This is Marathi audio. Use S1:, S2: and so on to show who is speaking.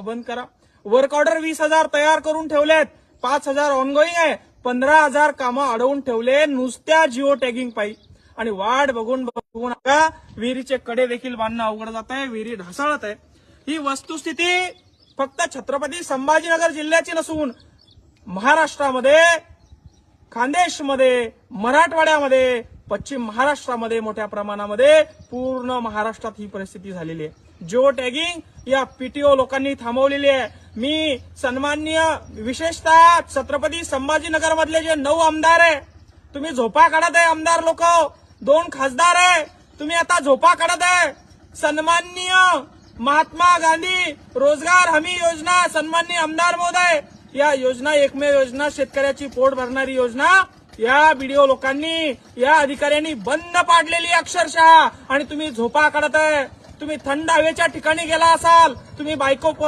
S1: बंद करा। वर्क ऑर्डर 20,000 तयार करून ठेवलेत, 5,000 ऑनगोईंग आहे, 15,000 कामं अडवून ठेवले नुसत्या जिओ टॅगिंग पायी। आणि वाट बघून आता विहिरीचे कडे देखील बांधणं अवघड जात आहे, विहिरी ढासळत आहे। ही वस्तुस्थिती फक्त छत्रपती संभाजीनगर जिल्ह्याची नसून महाराष्ट्रामध्ये, खानदेशमध्ये, मराठवाड्यामध्ये, पश्चिम महाराष्ट्रामध्ये मोठ्या प्रमाणामध्ये पूर्ण महाराष्ट्रात ही परिस्थिती झालेली आहे। जिओ टॅगिंग या पीटीओ लोकांनी थांबवलेली आहे। मी सन्माननीय विशेषतः छत्रपती संभाजीनगर मधले जे 9 आमदार आहे, तुम्ही झोपा काढत आहे आमदार लोक, 2 खासदार आहे, तुम्ही आता झोपा काढत आहे। सन्माननीय महात्मा गांधी रोजगार हमी योजना, सन्माननीय आमदार महोदय, या योजना एकमेव योजना, शेतकऱ्याची पोट भरणारी योजना या बीडीओ लोकांनी, या अधिकाऱ्यांनी बंद पाडलेली अक्षरशः। आणि तुम्ही झोपा काढत आहे। तुम्ही थंड हवेच्या ठिकाणी गेला असाल, तुम्ही बायको